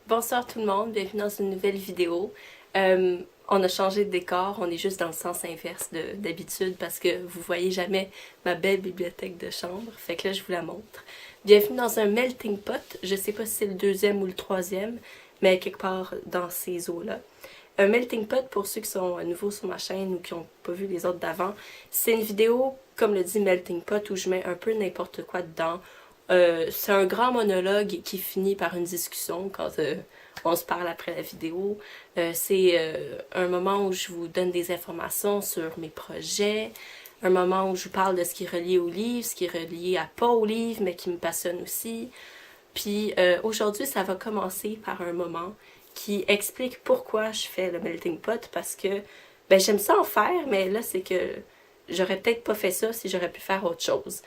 Bonsoir tout le monde, bienvenue dans une nouvelle vidéo. On a changé de décor, on est juste dans le sens inverse d'habitude parce que vous voyez jamais ma belle bibliothèque de chambre, fait que là je vous la montre. Bienvenue dans un melting pot, je sais pas si c'est le deuxième ou le troisième, mais quelque part dans ces eaux-là. Un melting pot, pour ceux qui sont nouveaux sur ma chaîne ou qui n'ont pas vu les autres d'avant, c'est une vidéo, comme le dit melting pot, où je mets un peu n'importe quoi dedans. C'est un grand monologue qui finit par une discussion quand on se parle après la vidéo. C'est un moment où je vous donne des informations sur mes projets, un moment où je vous parle de ce qui est relié au livre, ce qui est relié à pas au livre, mais qui me passionne aussi. Puis aujourd'hui, ça va commencer par un moment qui explique pourquoi je fais le melting pot, parce que ben, j'aime ça en faire, mais là, c'est que j'aurais peut-être pas fait ça si j'aurais pu faire autre chose.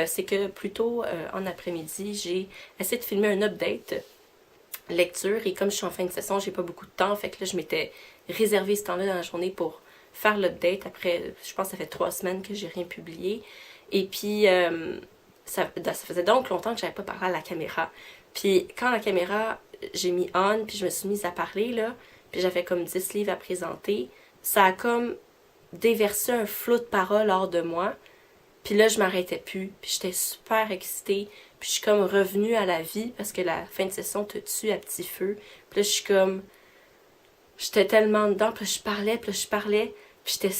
C'est que plus tôt en après-midi, j'ai essayé de filmer un update lecture et comme je suis en fin de session, j'ai pas beaucoup de temps, fait que là je m'étais réservé ce temps-là dans la journée pour faire l'update. Après, je pense que ça fait 3 semaines que j'ai rien publié. Et puis, ça faisait donc longtemps que j'avais pas parlé à la caméra. Puis quand la caméra, j'ai mis on, puis je me suis mise à parler, là, puis j'avais comme 10 livres à présenter, ça a comme déversé un flot de paroles hors de moi. Puis là, je m'arrêtais plus, puis j'étais super excitée, puis je suis comme revenue à la vie, parce que la fin de session te tue à petit feu. Puis là, je suis comme... J'étais tellement dedans, puis là, je parlais, puis j'étais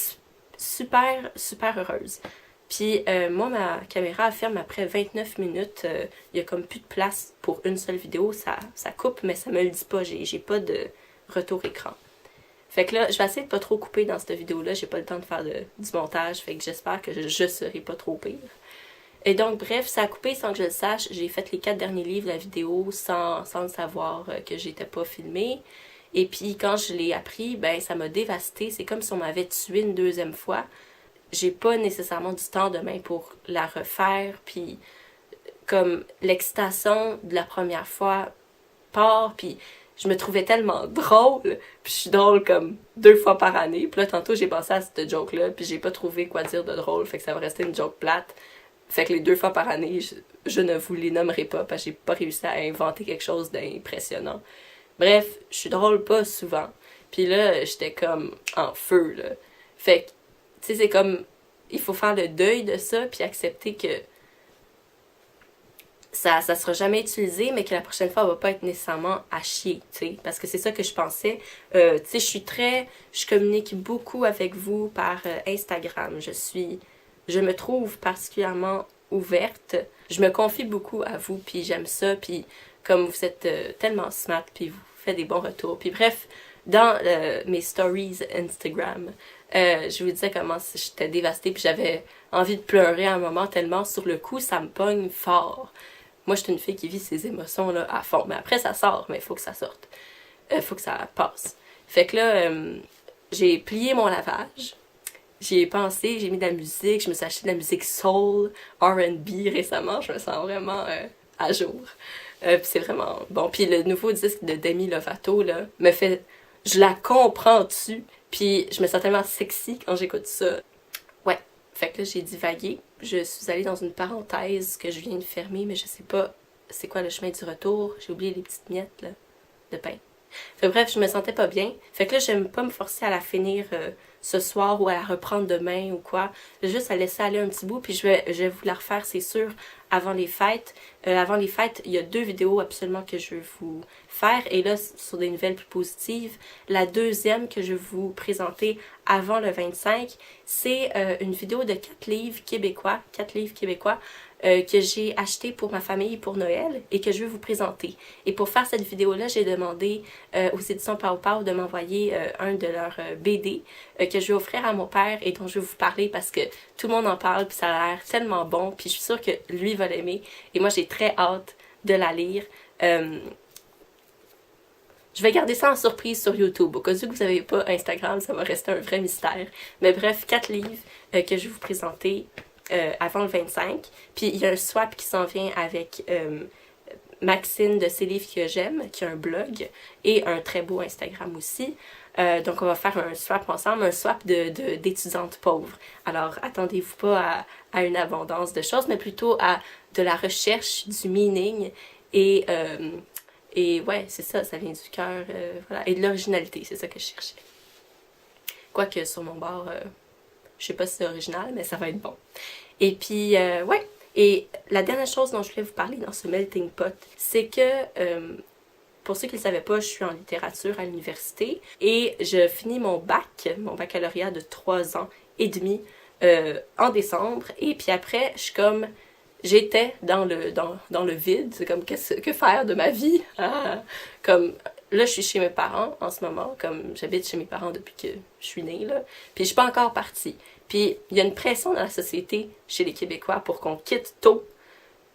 super, super heureuse. Puis moi, ma caméra ferme après 29 minutes, il y a comme plus de place pour une seule vidéo, ça coupe, mais ça me le dit pas, j'ai pas de retour écran. Fait que là, je vais essayer de pas trop couper dans cette vidéo-là, j'ai pas le temps de faire du montage, fait que j'espère que je serai pas trop pire. Et donc, bref, ça a coupé sans que je le sache, j'ai fait les 4 derniers livres de la vidéo sans le savoir que j'étais pas filmée. Et puis, quand je l'ai appris, ben ça m'a dévastée, c'est comme si on m'avait tué une deuxième fois. J'ai pas nécessairement du temps demain pour la refaire, puis comme l'excitation de la première fois part, puis je me trouvais tellement drôle, puis je suis drôle comme 2 fois par année. Puis là, tantôt, j'ai pensé à cette joke-là, puis j'ai pas trouvé quoi dire de drôle, fait que ça va rester une joke plate. Fait que les 2 fois par année, je ne vous les nommerai pas, parce que j'ai pas réussi à inventer quelque chose d'impressionnant. Bref, je suis drôle pas souvent. Puis là, j'étais comme en feu, là. Fait que, tu sais, c'est comme, il faut faire le deuil de ça, puis accepter que ça sera jamais utilisé, mais que la prochaine fois, elle va pas être nécessairement à chier, tu sais, parce que c'est ça que je pensais. Tu sais, je communique beaucoup avec vous par Instagram. Je me trouve particulièrement ouverte. Je me confie beaucoup à vous, puis j'aime ça, puis comme vous êtes tellement smart, puis vous faites des bons retours. Puis bref, dans mes stories Instagram, je vous disais comment j'étais dévastée, puis j'avais envie de pleurer à un moment tellement sur le coup, ça me pogne fort. Moi, je suis une fille qui vit ses émotions là, à fond. Mais après, ça sort, mais il faut que ça sorte. Faut que ça passe. Fait que là, j'ai plié mon lavage. J'y ai pensé, j'ai mis de la musique. Je me suis acheté de la musique soul, R&B récemment. Je me sens vraiment à jour. Puis c'est vraiment bon. Puis le nouveau disque de Demi Lovato, là, me fait... Je la comprends dessus. Puis je me sens tellement sexy quand j'écoute ça. Ouais. Fait que là, j'ai divagué. Je suis allée dans une parenthèse que je viens de fermer, mais je sais pas c'est quoi le chemin du retour. J'ai oublié les petites miettes là, de pain. Fait bref, je me sentais pas bien. Fait que là, j'aime pas me forcer à la finir ce soir ou à la reprendre demain ou quoi. Juste à laisser aller un petit bout, puis je vais vous la refaire, c'est sûr, avant les fêtes. Avant les fêtes, il y a 2 vidéos absolument que je veux vous faire. Et là, sur des nouvelles plus positives, la deuxième que je vais vous présenter avant le 25, c'est une vidéo de 4 livres québécois. 4 livres québécois. Que j'ai acheté pour ma famille pour Noël et que je veux vous présenter. Et pour faire cette vidéo-là, j'ai demandé aux éditions Pau Pau de m'envoyer un de leurs BD que je vais offrir à mon père et dont je vais vous parler parce que tout le monde en parle puis ça a l'air tellement bon puis je suis sûre que lui va l'aimer et moi j'ai très hâte de la lire. Je vais garder ça en surprise sur YouTube. Au cas où vous n'avez pas Instagram, ça va rester un vrai mystère. Mais bref, 4 livres que je vais vous présenter avant le 25. Puis il y a un swap qui s'en vient avec Maxine de Ces livres que j'aime, qui a un blog, et un très beau Instagram aussi. Donc on va faire un swap ensemble, un swap d'étudiantes pauvres. Alors attendez-vous pas à une abondance de choses, mais plutôt à de la recherche, du meaning et Et ouais, c'est ça, ça vient du cœur, voilà. Et de l'originalité, c'est ça que je cherchais. Quoique sur mon bord, je sais pas si c'est original, mais ça va être bon. Et puis, ouais. Et la dernière chose dont je voulais vous parler dans ce melting pot, c'est que, pour ceux qui ne le savaient pas, je suis en littérature à l'université et je finis mon baccalauréat de 3 ans et demi en décembre. Et puis après, j'étais dans le vide. C'est comme, que faire de ma vie? Ah. Comme, là, je suis chez mes parents en ce moment, comme j'habite chez mes parents depuis que je suis née, là. Puis je suis pas encore partie. Puis il y a une pression dans la société chez les Québécois pour qu'on quitte tôt.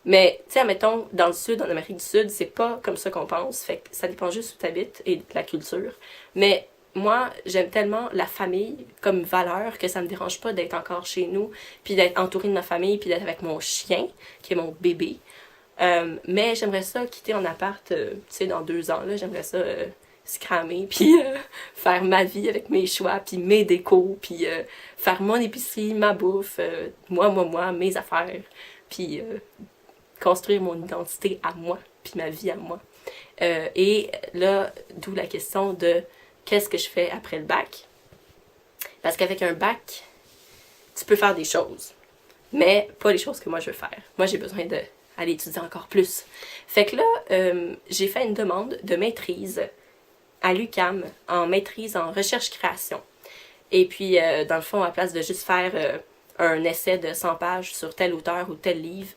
Mais, tu sais, admettons, dans le Sud, en Amérique du Sud, c'est pas comme ça qu'on pense. Fait que ça dépend juste où t'habites et de la culture. Mais moi, j'aime tellement la famille comme valeur que ça me dérange pas d'être encore chez nous, puis d'être entourée de ma famille, puis d'être avec mon chien, qui est mon bébé. Mais j'aimerais ça quitter en appart, tu sais, dans 2 ans, là. J'aimerais ça se cramer, puis faire ma vie avec mes choix, puis mes décos, puis faire mon épicerie, ma bouffe, moi, mes affaires, puis construire mon identité à moi, puis ma vie à moi. Et là, d'où la question de qu'est-ce que je fais après le bac? Parce qu'avec un bac, tu peux faire des choses, mais pas les choses que moi je veux faire. Moi, j'ai besoin d'aller étudier encore plus. Fait que là, j'ai fait une demande de maîtrise à l'UQAM en maîtrise en recherche-création. Et puis, dans le fond, à place de juste faire un essai de 100 pages sur tel auteur ou tel livre,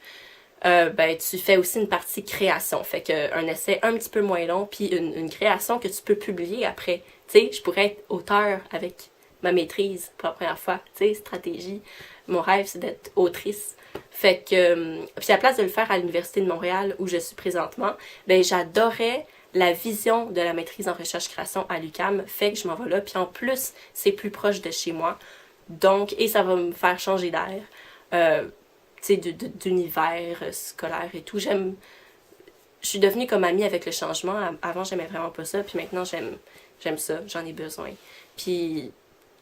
ben, tu fais aussi une partie création. Fait qu'un essai un petit peu moins long, puis une création que tu peux publier après. Tu sais, je pourrais être auteur avec ma maîtrise pour la première fois. Tu sais, stratégie. Mon rêve, c'est d'être autrice. Fait que, puis à la place de le faire à l'Université de Montréal, où je suis présentement, ben, j'adorais la vision de la maîtrise en recherche-création à l'UQAM. Fait que je m'en vais là. Puis en plus, c'est plus proche de chez moi. Donc, et ça va me faire changer d'air. D'univers scolaire et tout. Je suis devenue comme amie avec le changement. Avant, j'aimais vraiment pas ça, puis maintenant, j'aime ça, j'en ai besoin. Puis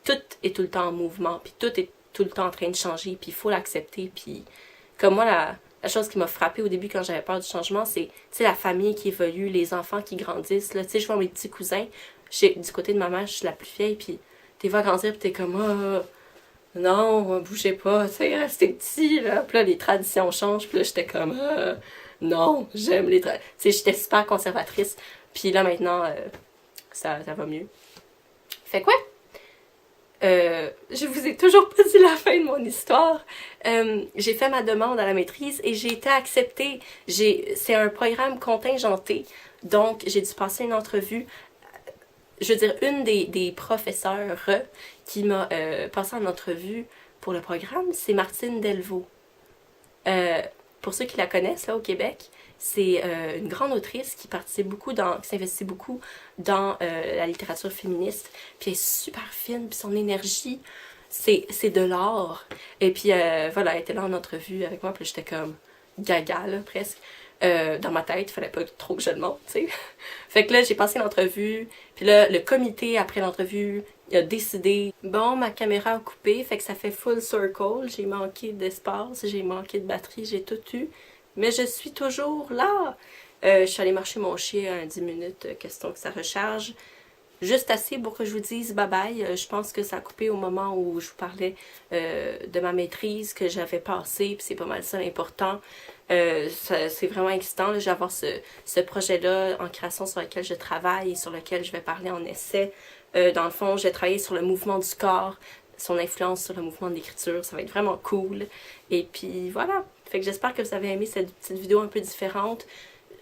tout est tout le temps en mouvement, puis tout est tout le temps en train de changer, puis il faut l'accepter. Puis comme moi, la chose qui m'a frappée au début quand j'avais peur du changement, c'est, tu sais, la famille qui évolue, les enfants qui grandissent, là. Tu sais, je vois mes petits cousins, du côté de ma mère, je suis la plus vieille, puis t'es vois grandir, puis t'es comme, oh, non, bougez pas, tu sais, restez petit, là. Puis là, les traditions changent, puis là, j'étais comme, non, j'aime les traditions. Tu sais, j'étais super conservatrice. Puis là, maintenant, ça va mieux. Fait quoi? Je vous ai toujours pas dit la fin de mon histoire. J'ai fait ma demande à la maîtrise et j'ai été acceptée. C'est un programme contingenté, donc j'ai dû passer une entrevue. Je veux dire, une des professeurs qui m'a passé en entrevue pour le programme, c'est Martine Delvaux. Pour ceux qui la connaissent, là, au Québec, c'est une grande autrice qui qui s'investit beaucoup dans la littérature féministe, puis elle est super fine, puis son énergie, c'est de l'or. Et puis, voilà, elle était là en entrevue avec moi, puis j'étais comme gaga, là, presque. Dans ma tête, il fallait pas trop que je le montre, tu sais. Fait que là, j'ai passé l'entrevue, puis là, le comité, après l'entrevue, il a décidé, bon, ma caméra a coupé, fait que ça fait full circle, j'ai manqué d'espace, j'ai manqué de batterie, j'ai tout eu, mais je suis toujours là! Je suis allée marcher mon chien 10 minutes, question que ça recharge. Juste assez pour que je vous dise bye bye. Je pense que ça a coupé au moment où je vous parlais de ma maîtrise que j'avais passée, puis c'est pas mal ça l'important. C'est vraiment excitant, je vais avoir ce projet-là en création sur lequel je travaille et sur lequel je vais parler en essai. Dans le fond, je vais travailler sur le mouvement du corps, son influence sur le mouvement de l'écriture. Ça va être vraiment cool. Et puis voilà. Fait que j'espère que vous avez aimé cette petite vidéo un peu différente.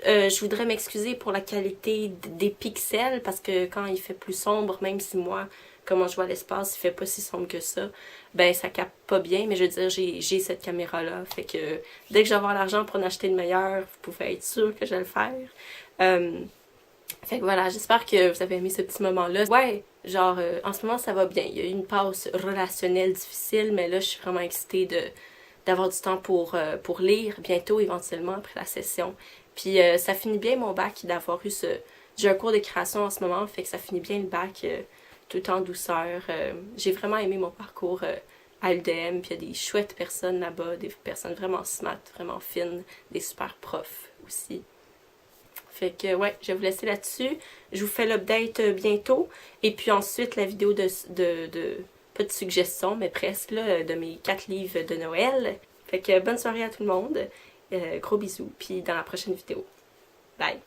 Je voudrais m'excuser pour la qualité des pixels parce que quand il fait plus sombre, même si moi, comment je vois l'espace, il fait pas si sombre que ça, ben ça capte pas bien, mais je veux dire, j'ai cette caméra-là, fait que dès que je vais avoir l'argent pour en acheter une meilleure, vous pouvez être sûr que je vais le faire. Fait que voilà, j'espère que vous avez aimé ce petit moment-là. Ouais, genre, en ce moment, ça va bien. Il y a eu une pause relationnelle difficile, mais là, je suis vraiment excitée d'avoir du temps pour lire bientôt, éventuellement, après la session. Puis ça finit bien mon bac d'avoir eu j'ai un cours de création en ce moment, fait que ça finit bien le bac tout en douceur. J'ai vraiment aimé mon parcours à l'UDM, puis il y a des chouettes personnes là-bas, des personnes vraiment smart, vraiment fines, des super profs aussi. Fait que ouais, je vais vous laisser là-dessus. Je vous fais l'update bientôt. Et puis ensuite, la vidéo pas de suggestions, mais presque, là, de mes 4 livres de Noël. Fait que bonne soirée à tout le monde. Gros bisous, puis dans la prochaine vidéo. Bye!